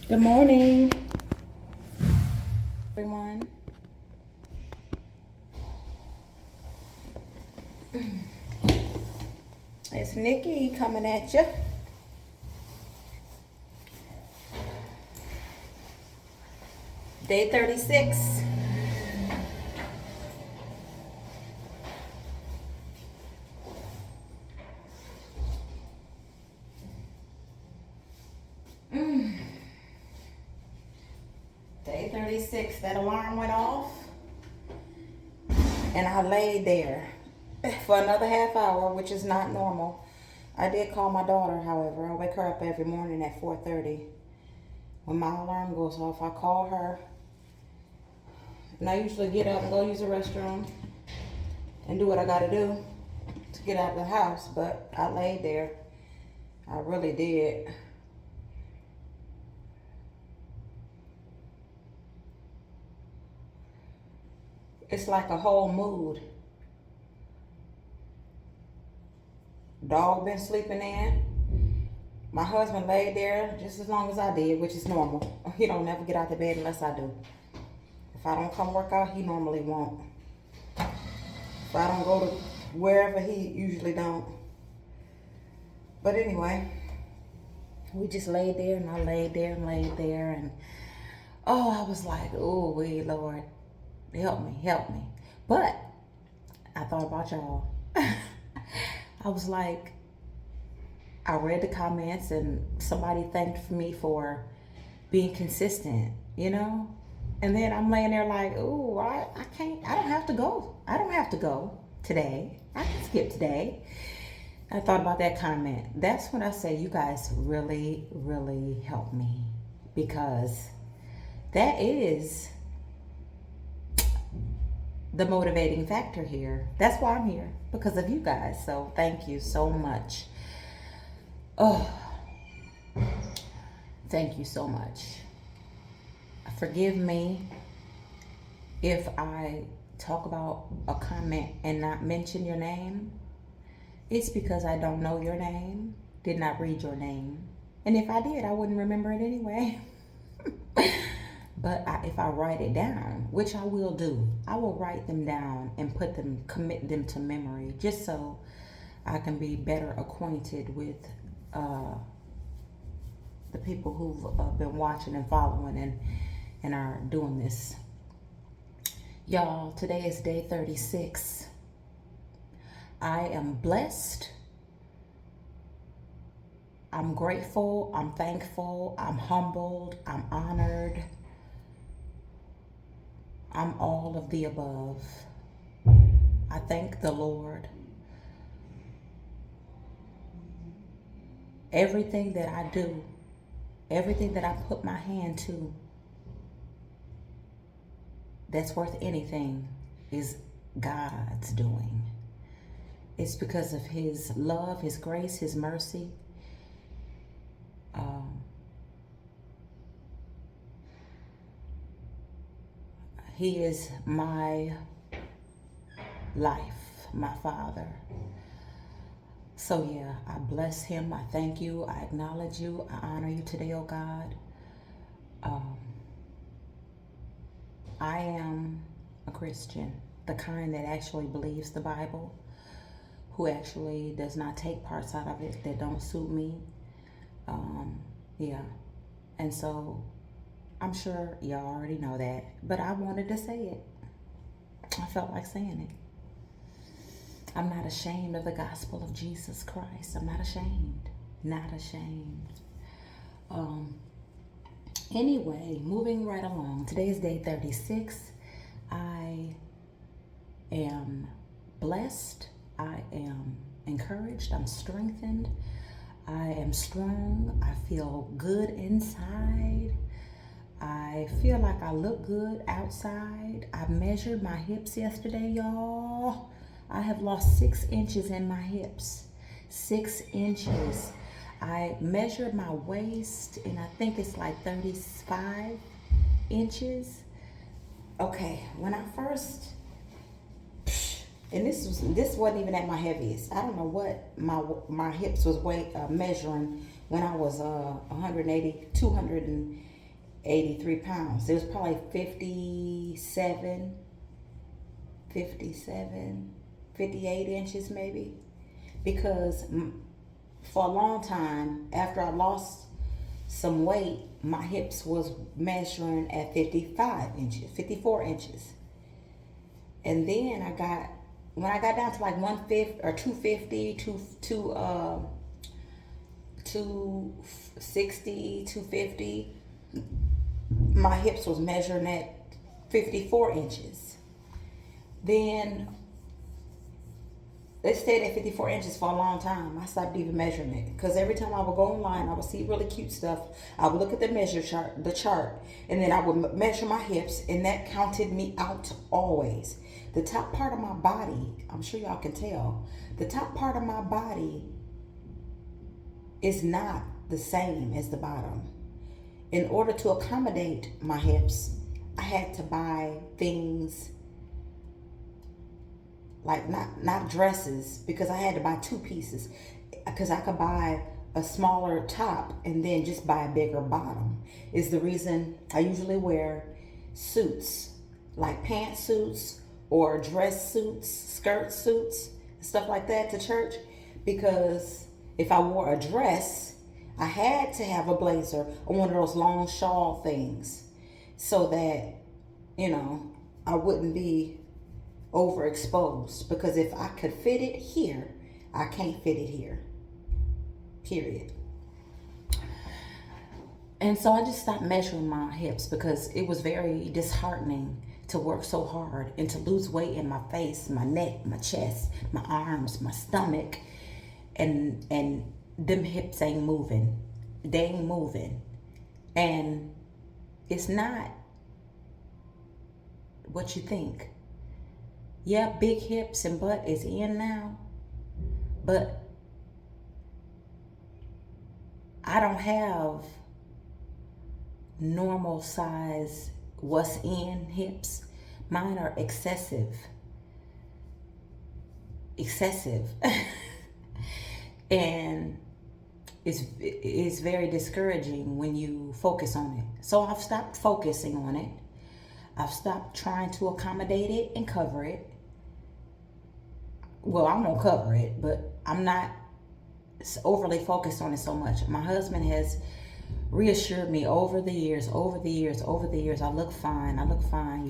Good morning, everyone. It's Nikki coming at you. Day 36. Day 36. That alarm went off, and I laid there for another half hour, which is not normal. I did call my daughter, however. I wake her up every morning at 4:30. When my alarm goes off, I call her, and I usually get up and go use the restroom and do what I gotta do to get out of the house. But I laid there. I really did. It's like a whole mood. Dog been sleeping in. My husband laid there just as long as I did, which is normal. He don't never get out of bed unless I do. If I don't come work out, he normally won't. If I don't go to wherever, he usually don't. But anyway, we just laid there, and I laid there and laid there, and I was like, oh, wait, Lord, help me, help me. But I thought about y'all. I was like, I read the comments, and somebody thanked me for being consistent, you know? And then I'm laying there like, oh, I can't, I don't have to go. I don't have to go today. I can skip today. I thought about that comment. That's when I say you guys really, really help me, because that is the motivating factor here. That's why I'm here, because of you guys. So thank you so much. Oh, thank you so much. Forgive me if I talk about a comment and not mention your name. It's because I don't know your name, did not read your name. And if I did, I wouldn't remember it anyway. But if I write it down, which I will do, I will write them down and commit them to memory, just so I can be better acquainted with the people who've been watching and following and are doing this. Y'all, today is day 36. I am blessed. I'm grateful. I'm thankful. I'm humbled. I'm honored. I'm all of the above. I thank the Lord. Everything that I do, everything that I put my hand to that's worth anything is God's doing. It's because of His love, His grace, His mercy. He is my life, my Father. So yeah, I bless Him. I thank you. I acknowledge you. I honor you today, oh God. I am a Christian, the kind that actually believes the Bible, who actually does not take parts out of it that don't suit me. Yeah. And so I'm sure y'all already know that, but I wanted to say it. I felt like saying it. I'm not ashamed of the gospel of Jesus Christ. I'm not ashamed. Not ashamed. Anyway, moving right along. Today is day 36. I am blessed. I am encouraged. I'm strengthened. I am strong. I feel good inside. I feel like I look good outside. I measured my hips yesterday, y'all. I have lost 6 inches in my hips. 6 inches. I measured my waist, and I think it's like 35 inches. Okay, when I first, and this wasn't even at my heaviest. I don't know what my hips was measuring when I was 180, 200 and 83 pounds. It was probably 58 inches maybe. Because for a long time, after I lost some weight, my hips was measuring at 54 inches. And then when I got down to like 150 or 250, 260, 250, my hips was measuring at 54 inches. Then they stayed at 54 inches for a long time. I stopped even measuring it because every time I would go online, I would see really cute stuff. I would look at the chart, and then I would measure my hips, and that counted me out always. The top part of my body, I'm sure y'all can tell, the top part of my body is not the same as the bottom. In order to accommodate my hips, I had to buy things like not dresses, because I had to buy two pieces, because I could buy a smaller top and then just buy a bigger bottom. Is the reason I usually wear suits, like pantsuits or dress suits, skirt suits, stuff like that to church, because if I wore a dress, I had to have a blazer or one of those long shawl things so that, I wouldn't be overexposed, because if I could fit it here, I can't fit it here, period. And so I just stopped measuring my hips because it was very disheartening to work so hard and to lose weight in my face, my neck, my chest, my arms, my stomach, and them hips ain't moving. They ain't moving. And it's not what you think. Yeah, big hips and butt is in now, but I don't have normal size what's in hips. Mine are excessive. And it's very discouraging when you focus on it. So I've stopped focusing on it. I've stopped trying to accommodate it and cover it. Well, I'm gonna cover it, but I'm not overly focused on it so much. My husband has reassured me over the years, I look fine, you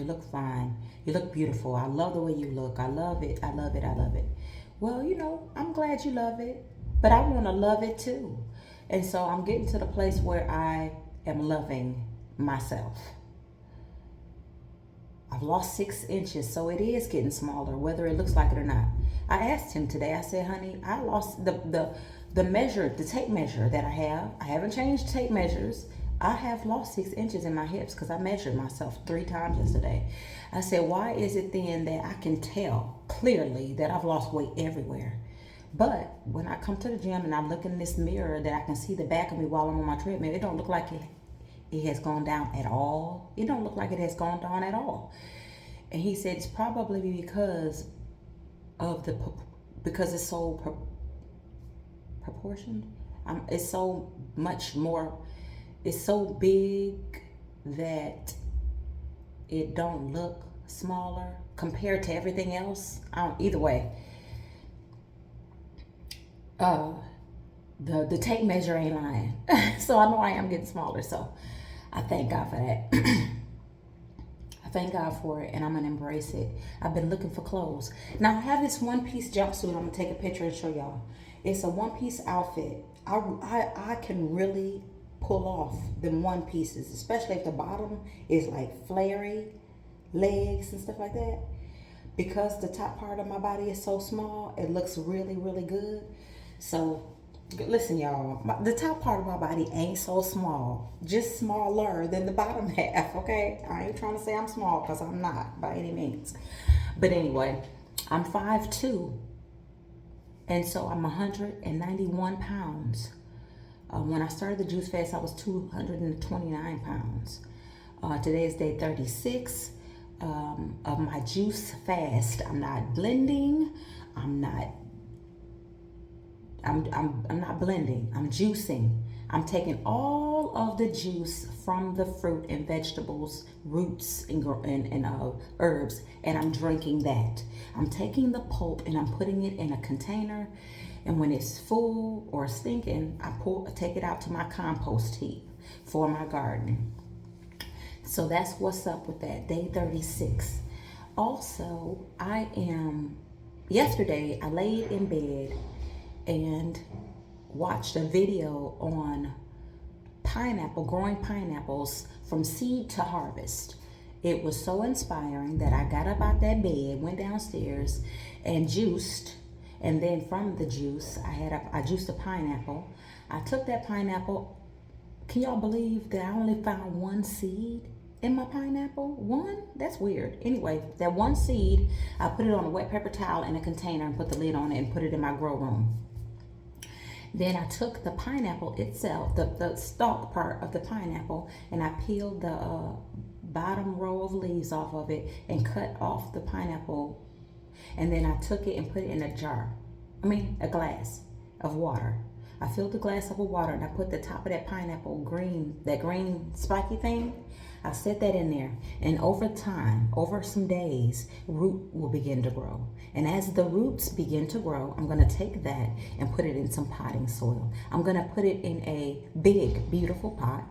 look fine, you look beautiful, I love the way you look, I love it. Well, I'm glad you love it, but I want to love it too. And so I'm getting to the place where I am loving myself. I've lost 6 inches, so it is getting smaller, whether it looks like it or not. I asked him today, I said, honey, I lost the tape measure that I have. I haven't changed tape measures. I have lost 6 inches in my hips because I measured myself 3 times yesterday. I said, why is it then that I can tell clearly that I've lost weight everywhere? But when I come to the gym and I look in this mirror that I can see the back of me while I'm on my treadmill, it don't look like it has gone down at all. It don't look like it has gone down at all. And he said it's probably because it's so proportioned. It's so much more. It's so big that it don't look smaller compared to everything else. Either way, the tape measure ain't lying. So I know I am getting smaller. So I thank God for that. I thank God for it, and I'm gonna embrace it. I've been looking for clothes. Now I have this one-piece jumpsuit. I'm gonna take a picture and show y'all. It's a one-piece outfit. I can really pull off them one pieces, especially if the bottom is like flary legs and stuff like that. Because the top part of my body is so small, it looks really, really good. So listen, y'all, the top part of my body ain't so small, just smaller than the bottom half, okay? I ain't trying to say I'm small, because I'm not by any means. But anyway, I'm 5'2", and so I'm 191 pounds. When I started the Juice Fast, I was 229 pounds. Today is day 36 of my Juice Fast. I'm not blending. I'm not blending. I'm juicing. I'm taking all of the juice from the fruit and vegetables, roots and herbs, and I'm drinking that. I'm taking the pulp and I'm putting it in a container, and when it's full or stinking, take it out to my compost heap for my garden. So that's what's up with that, day 36. Also, yesterday I laid in bed and watched a video on growing pineapples from seed to harvest. It was so inspiring that I got up out that bed, went downstairs and juiced, and then from the juice I juiced a pineapple. I took that pineapple. Can y'all believe that I only found one seed in my pineapple? One? That's weird. Anyway, that one seed, I put it on a wet paper towel in a container and put the lid on it and put it in my grow room. Then I took the pineapple itself, the stalk part of the pineapple, and I peeled the bottom row of leaves off of it and cut off the pineapple. And then I took it and put it in a glass of water. I filled the glass up with water and I put the top of that pineapple that green spiky thing. I set that in there, and over time, over some days, root will begin to grow. And as the roots begin to grow, I'm going to take that and put it in some potting soil. I'm going to put it in a big, beautiful pot,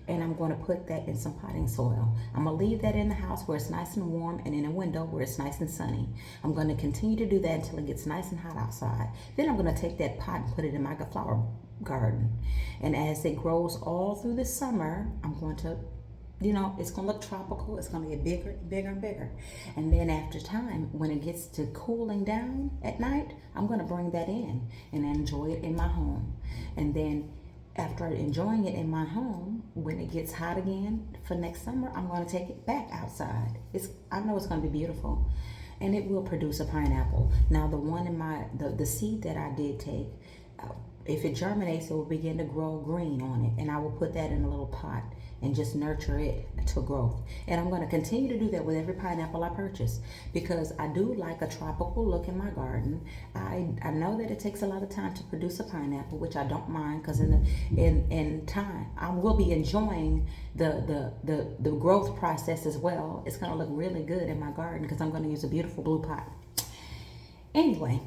and I'm going to put that in some potting soil. I'm going to leave that in the house where it's nice and warm, and in a window where it's nice and sunny. I'm going to continue to do that until it gets nice and hot outside. Then I'm going to take that pot and put it in my flower garden. And as it grows all through the summer, I'm going to it's going to look tropical. It's going to get bigger, bigger, and bigger. And then after time, when it gets to cooling down at night, I'm going to bring that in and enjoy it in my home. And then after enjoying it in my home, when it gets hot again for next summer, I'm going to take it back outside. I know it's going to be beautiful. And it will produce a pineapple. Now, the one in the seed that I did take, if it germinates, it will begin to grow green on it. And I will put that in a little pot and just nurture it to growth. And I'm going to continue to do that with every pineapple I purchase, because I do like a tropical look in my garden. I know that it takes a lot of time to produce a pineapple, which I don't mind, because in time I will be enjoying the growth process as well. It's going to look really good in my garden because I'm going to use a beautiful blue pot. Anyway,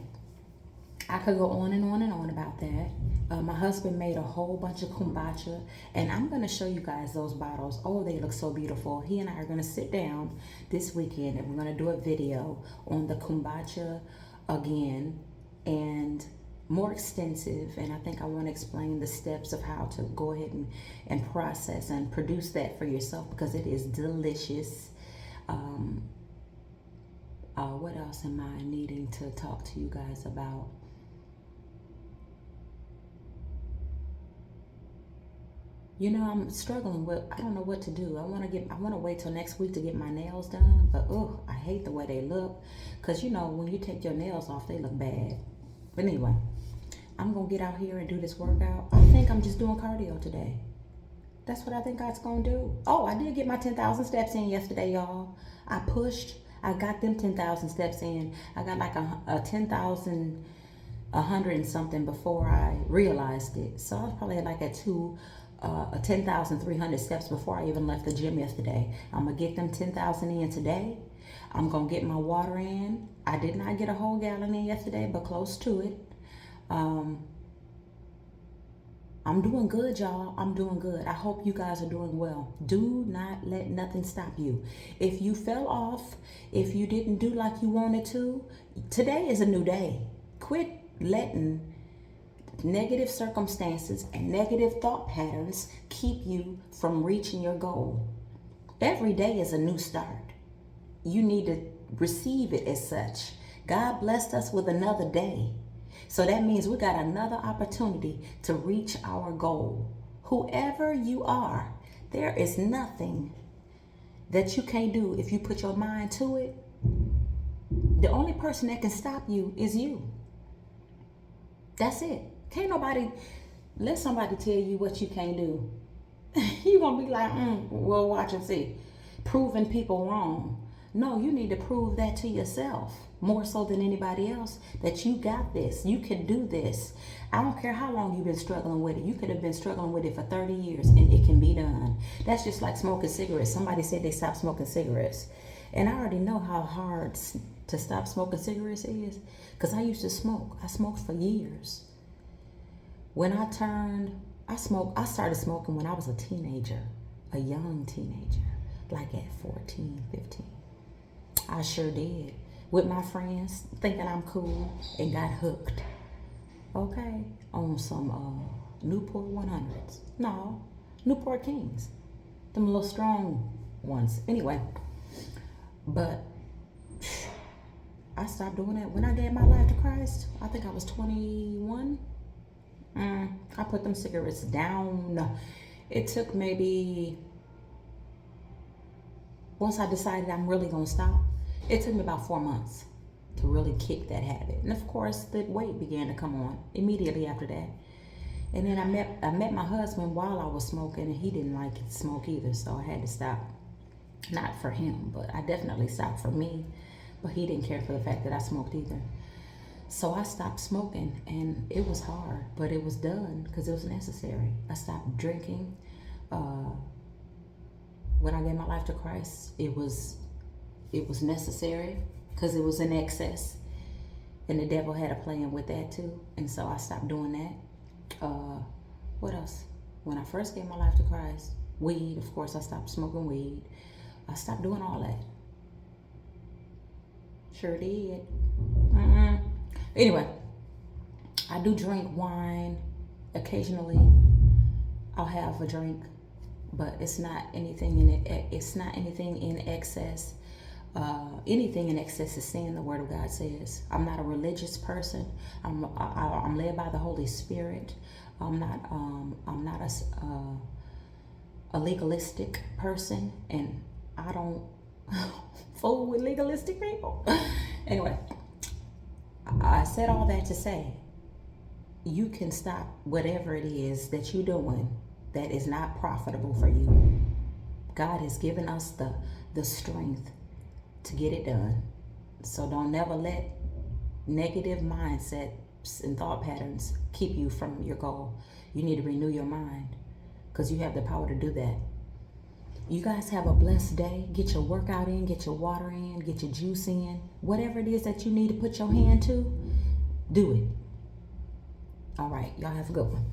I could go on and on and on about that. My husband made a whole bunch of kombucha, and I'm going to show you guys those bottles. Oh, they look so beautiful. He and I are going to sit down this weekend, and we're going to do a video on the kombucha again, and more extensive. And I think I want to explain the steps of how to go ahead and process and produce that for yourself, because it is delicious. What else am I needing to talk to you guys about? I'm struggling with, I don't know what to do. I want to wait till next week to get my nails done, but I hate the way they look, because when you take your nails off, they look bad. But anyway, I'm going to get out here and do this workout. I think I'm just doing cardio today. That's what I think God's going to do. Oh, I did get my 10,000 steps in yesterday, y'all. I got them 10,000 steps in. I got like a 10,000, 100 and something before I realized it. So I was probably like at 10,300 steps before I even left the gym yesterday. I'm going to get them 10,000 in today. I'm going to get my water in. I did not get a whole gallon in yesterday, but close to it. I'm doing good, y'all. I'm doing good. I hope you guys are doing well. Do not let nothing stop you. If you fell off, if you didn't do like you wanted to, today is a new day. Quit letting negative circumstances and negative thought patterns keep you from reaching your goal. Every day is a new start. You need to receive it as such. God blessed us with another day. So that means we got another opportunity to reach our goal. Whoever you are, there is nothing that you can't do if you put your mind to it. The only person that can stop you is you. That's it. Can't nobody let somebody tell you what you can't do. You're going to be like, well, watch and see. Proving people wrong. No, you need to prove that to yourself more so than anybody else, that you got this. You can do this. I don't care how long you've been struggling with it. You could have been struggling with it for 30 years and it can be done. That's just like smoking cigarettes. Somebody said they stopped smoking cigarettes. And I already know how hard to stop smoking cigarettes is, because I used to smoke. I smoked for years. When I started smoking when I was a teenager, a young teenager, like at 14, 15. I sure did. With my friends, thinking I'm cool, and got hooked. Okay? On some Newport 100s. No, Newport Kings. Them little strong ones. Anyway, but I stopped doing that when I gave my life to Christ. I think I was 21. I put them cigarettes down. It took maybe, once I decided I'm really going to stop, it took me about 4 months to really kick that habit. And of course, the weight began to come on immediately after that. And then I met my husband while I was smoking, and he didn't like to smoke either, so I had to stop. Not for him, but I definitely stopped for me. But he didn't care for the fact that I smoked either. So I stopped smoking, and it was hard, but it was done because it was necessary. I stopped drinking. When I gave my life to Christ, it was necessary because it was in excess, and the devil had a plan with that too. And so I stopped doing that. What else? When I first gave my life to Christ, weed. Of course, I stopped smoking weed. I stopped doing all that. Sure did. Anyway, I do drink wine occasionally. I'll have a drink, but it's not anything in it. It's not anything in excess. Anything in excess is sin, the Word of God says. I'm not a religious person. I'm led by the Holy Spirit. I'm not a legalistic person, and I don't fool with legalistic people. Anyway, I said all that to say, you can stop whatever it is that you're doing that is not profitable for you. God has given us the strength to get it done. So don't never let negative mindsets and thought patterns keep you from your goal. You need to renew your mind because you have the power to do that. You guys have a blessed day. Get your workout in, get your water in, get your juice in. Whatever it is that you need to put your hand to, do it. All right, y'all have a good one.